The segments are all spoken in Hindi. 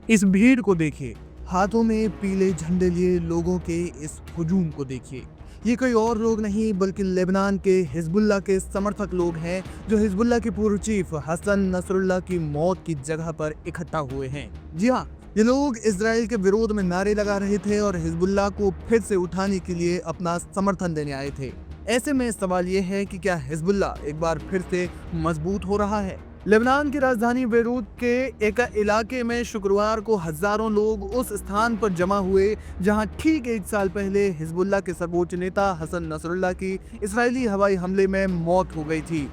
इस भीड़ को देखिए, हाथों में पीले झंडे लिए लोगों के इस हुजूम को देखिए। ये कोई और लोग नहीं बल्कि लेबनान के हिजबुल्लाह के समर्थक लोग हैं, जो हिजबुल्लाह के पूर्व चीफ हसन नसरुल्लाह की मौत की जगह पर इकट्ठा हुए हैं। जी हाँ, ये लोग इजराइल के विरोध में नारे लगा रहे थे और हिजबुल्लाह को फिर से उठाने के लिए अपना समर्थन देने आए थे। ऐसे में सवाल ये है कि क्या हिजबुल्लाह एक बार फिर से मजबूत हो रहा है? लेबनान की राजधानी बेरूत के एक इलाके में शुक्रवार को हजारों लोग उस स्थान पर जमा हुए जहां ठीक 1 साल पहले हिजबुल्लाह के सर्वोच्च नेता हसन नसरुल्लाह की इस्राएली हवाई हमले में मौत हो गई थी।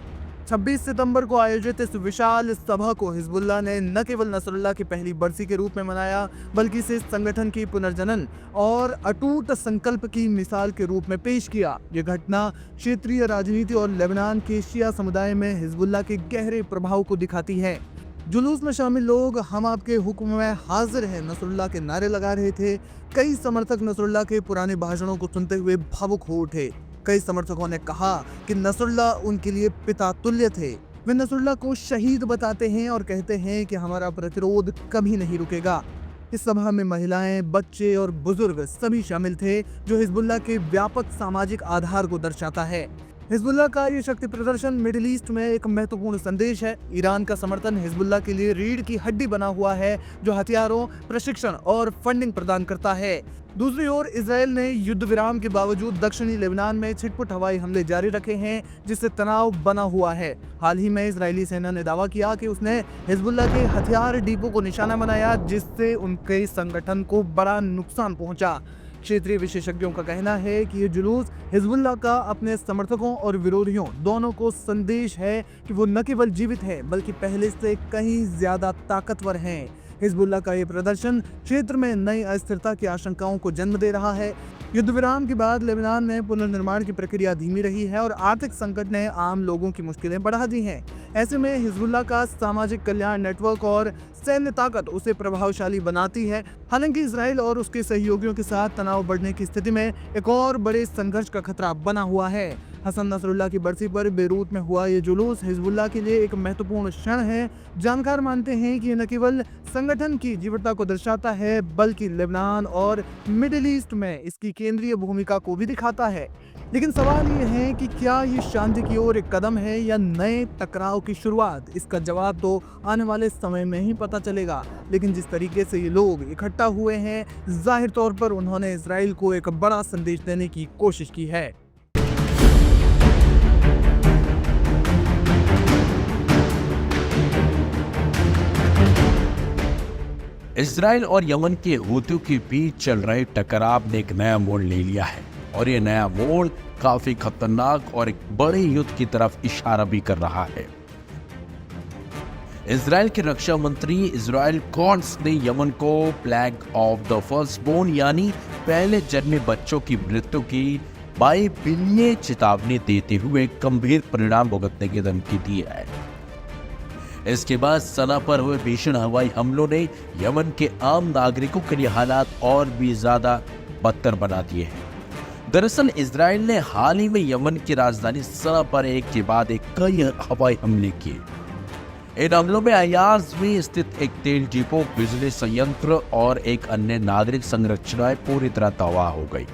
26 सितंबर को आयोजित इस विशाल सभा को हिजबुल्लाह ने न केवल नसरुल्लाह की पहली बरसी के रूप में मनाया, बल्कि इसे संगठन की पुनर्जनन और अटूट संकल्प की मिसाल के रूप में पेश किया। यह घटना क्षेत्रीय राजनीति और लेबनान के शिया समुदाय में हिजबुल्लाह के गहरे प्रभाव को दिखाती है। जुलूस में शामिल लोग हम आपके हुक्म में हाजिर हैं नसरुल्लाह के नारे लगा रहे थे। कई समर्थक नसरुल्लाह के पुराने भाषणों को सुनते हुए भावुक हो उठे। कई समर्थकों ने कहा कि नसरुल्लाह उनके लिए पिता तुल्य थे। वे नसरुल्लाह को शहीद बताते हैं और कहते हैं कि हमारा प्रतिरोध कभी नहीं रुकेगा। इस सभा में महिलाएं, बच्चे और बुजुर्ग सभी शामिल थे, जो हिजबुल्लाह के व्यापक सामाजिक आधार को दर्शाता है। हिजबुल्लाह का ये शक्ति प्रदर्शन मिडिल ईस्ट में एक महत्वपूर्ण संदेश है। ईरान का समर्थन हिजबुल्लाह के लिए रीढ़ की हड्डी बना हुआ है, जो हथियारों, प्रशिक्षण और फंडिंग प्रदान करता है। दूसरी ओर इजराइल ने युद्ध विराम के बावजूद दक्षिणी लेबनान में छिटपुट हवाई हमले जारी रखे हैं, जिससे तनाव बना हुआ है। हाल ही में इजरायली सेना ने दावा किया कि उसने हिजबुल्लाह के हथियार डिपो को निशाना बनाया, जिससे उनके संगठन को बड़ा नुकसान पहुंचा। क्षेत्रीय विशेषज्ञों का कहना है कि ये जुलूस हिजबुल्लाह का अपने समर्थकों और विरोधियों दोनों को संदेश है कि वो न केवल जीवित है बल्कि पहले से कहीं ज्यादा ताकतवर हैं। हिजबुल्लाह का ये प्रदर्शन क्षेत्र में नई अस्थिरता की आशंकाओं को जन्म दे रहा है। युद्ध विराम के बाद लेबनान में पुनर्निर्माण की प्रक्रिया धीमी रही है और आर्थिक संकट ने आम लोगों की मुश्किलें बढ़ा दी हैं। ऐसे में हिजबुल्लाह का सामाजिक कल्याण नेटवर्क और सैन्य ताकत उसे प्रभावशाली बनाती है। हालांकि इजराइल और उसके सहयोगियों के साथ तनाव बढ़ने की स्थिति में एक और बड़े संघर्ष का खतरा बना हुआ है। हसन नसरुल्लाह की बरसी पर बेरूत में हुआ ये जुलूस हिजबुल्लाह के लिए एक महत्वपूर्ण क्षण है। जानकार मानते हैं कि ये न केवल संगठन की जीवटता को दर्शाता है, बल्कि लेबनान और मिडिल ईस्ट में इसकी केंद्रीय भूमिका को भी दिखाता है। लेकिन सवाल ये है कि क्या ये शांति की ओर एक कदम है या नए टकराव की शुरुआत? इसका जवाब तो आने वाले समय में ही पता चलेगा। लेकिन जिस तरीके से ये लोग इकट्ठा हुए हैं, जाहिर तौर पर उन्होंने इजराइल को एक बड़ा संदेश देने की कोशिश की है। इजराइल और यमन के हूतियों के बीच चल रहे टकराव ने एक नया मोड़ ले लिया है और ये नया मोड़ काफी खतरनाक और एक बड़े युद्ध की तरफ इशारा भी कर रहा है। इजराइल के रक्षा मंत्री इजराइल कॉट्स ने यमन को प्लेग ऑफ द फर्स्टबोर्न यानी पहले जन्मे बच्चों की मृत्यु की बाइबिलीय चेतावनी देते हुए गंभीर परिणाम भुगतने की धमकी दी है। इसके बाद सना पर हुए भीषण हवाई हमलों ने यमन के आम नागरिकों के लिए हालात और भी ज्यादा बदतर बना दिए हैं। दरअसल इजराइल ने हाल ही में यमन की राजधानी सना पर एक के बाद एक कई हवाई हमले किए। इन हमलों में अयाज में स्थित एक तेल डिपो, बिजली संयंत्र और एक अन्य नागरिक संरचनाएं पूरी तरह तबाह हो गई।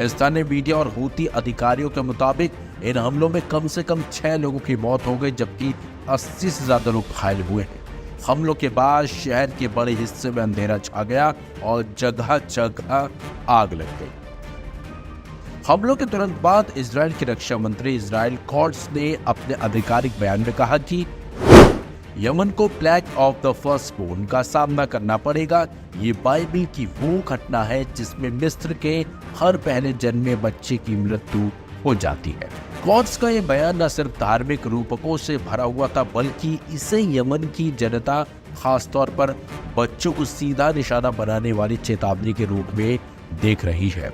स्थानीय मीडिया और हूती अधिकारियों के मुताबिक इन हमलों में कम से कम 6 लोगों की मौत हो गई, जबकि 80 से ज्यादा लोग घायल हुए हैं। हमलों के बाद शहर के बड़े हिस्से में अंधेरा छा गया और जगह जगह आग लग गई। हमलों के तुरंत बाद इजराइल के रक्षा मंत्री इजराइल कॉट्स ने अपने आधिकारिक बयान में कहा कि यमन को प्लेग ऑफ द फर्स्टबोर्न का सामना करना पड़ेगा। ये बाइबिल की वो घटना है जिसमें मिस्र के हर पहले जन्मे बच्चे की मृत्यु हो जाती है। कॉट्स का ये बयान न सिर्फ धार्मिक रूपकों से भरा हुआ था, बल्कि इसे यमन की जनता, खासतौर पर बच्चों को सीधा निशाना बनाने वाली चेतावनी के रूप में देख रही है।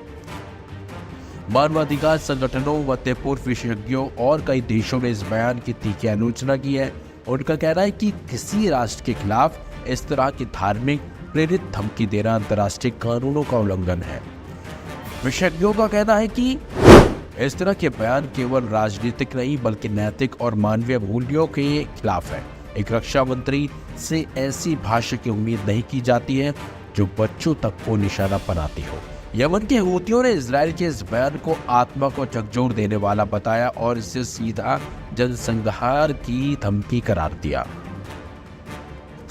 मानवाधिकार संगठनों, मध्य पूर्व विशेषज्ञों और कई देशों ने इस बयान की तीखी आलोचना की है। उनका कहना है कि किसी राष्ट्र के खिलाफ इस तरह की धार्मिक प्रेरित धमकी देना अंतर्राष्ट्रीय कानूनों का उल्लंघन है। विशेषज्ञों का कहना है कि इस तरह के बयान केवल राजनीतिक नहीं बल्कि नैतिक और मानवीय मूल्यों के खिलाफ है। एक रक्षा मंत्री से ऐसी भाषा की उम्मीद नहीं की जाती है जो बच्चों तक को निशाना बनाती हो। यमन के हूतियों ने इजराइल के इस बयान को आत्मा को झकझोर देने वाला बताया और इसे सीधा जनसंहार की धमकी करार दिया।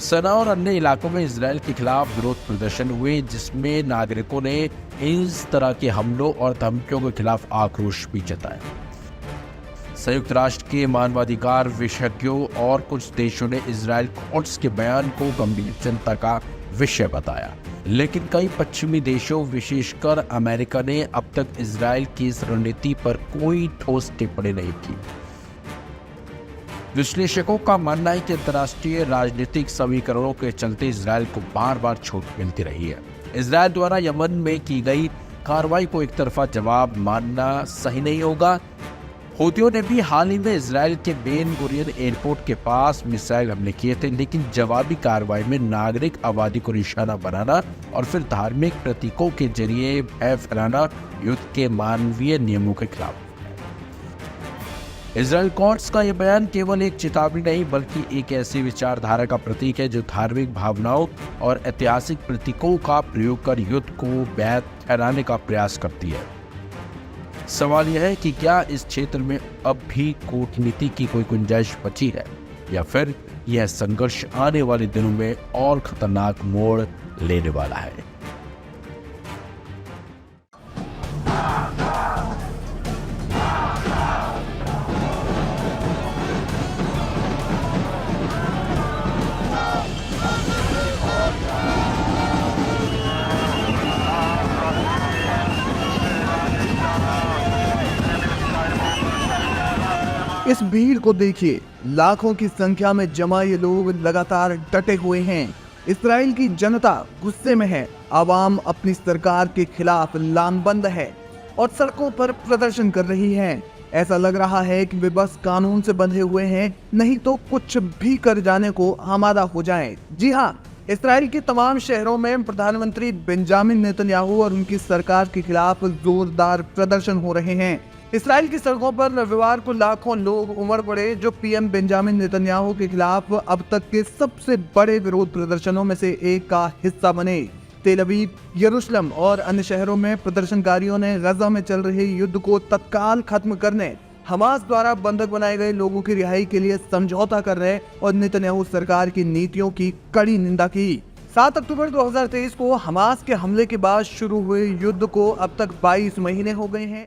सना और अन्य इलाकों में इजराइल के खिलाफ विरोध प्रदर्शन हुए, जिसमें नागरिकों ने इस तरह के हमलों और धमकियों के खिलाफ आक्रोश भी जताया। संयुक्त राष्ट्र के मानवाधिकार विशेषज्ञों और कुछ देशों ने इजराइल कोर्ट्स के बयान को गंभीर चिंता का विषय बताया, लेकिन कई पश्चिमी देशों विशेषकर अमेरिका ने अब तक इजराइल की इस रणनीति पर कोई ठोस टिप्पणी नहीं की। विश्लेषकों का मानना है कि अंतर्राष्ट्रीय राजनीतिक समीकरणों के चलते इजराइल को बार बार छूट मिलती रही है। इजराइल द्वारा यमन में की गई कार्रवाई को एक तरफा जवाब मानना सही नहीं होगा। हूतियों ने भी हाल ही में इजराइल के बेन गुरियन एयरपोर्ट के पास मिसाइल हमले किए थे, लेकिन जवाबी कार्रवाई में नागरिक आबादी को निशाना बनाना और फिर धार्मिक प्रतीकों के जरिए भय फैलाना युद्ध के मानवीय नियमों के खिलाफ। इजराइल कोर्ट्स का यह बयान केवल एक चेतावनी नहीं बल्कि एक ऐसी विचारधारा का प्रतीक है जो धार्मिक भावनाओं और ऐतिहासिक प्रतीकों का प्रयोग कर युद्ध को वैध ठहराने का प्रयास करती है। सवाल यह है कि क्या इस क्षेत्र में अब भी कूटनीति की कोई गुंजाइश बची है या फिर यह संघर्ष आने वाले दिनों में और खतरनाक मोड़ लेने वाला है। इस भीड़ को देखिए, लाखों की संख्या में जमा ये लोग लगातार डटे हुए हैं। इस्राएल की जनता गुस्से में है, आवाम अपनी सरकार के खिलाफ लामबंद है और सड़कों पर प्रदर्शन कर रही है। ऐसा लग रहा है कि वे बस कानून से बंधे हुए हैं, नहीं तो कुछ भी कर जाने को आमादा हो जाएं। जी हाँ, इस्राएल के तमाम शहरों में प्रधानमंत्री बेंजामिन नेतन्याहू और उनकी सरकार के खिलाफ जोरदार प्रदर्शन हो रहे हैं। इस्राएल की सड़कों पर रविवार को लाखों लोग उमड़ पड़े, जो पीएम बेंजामिन नेतन्याहू के खिलाफ अब तक के सबसे बड़े विरोध प्रदर्शनों में से एक का हिस्सा बने। तेल अवीव, यरूशलेम और अन्य शहरों में प्रदर्शनकारियों ने गजा में चल रहे युद्ध को तत्काल खत्म करने, हमास द्वारा बंधक बनाए गए लोगों की रिहाई के लिए समझौता करने और नेतन्याहू सरकार की नीतियों की कड़ी निंदा की। 7 अक्टूबर 2023 को हमास के हमले के बाद शुरू हुए युद्ध को अब तक 22 महीने हो गए हैं।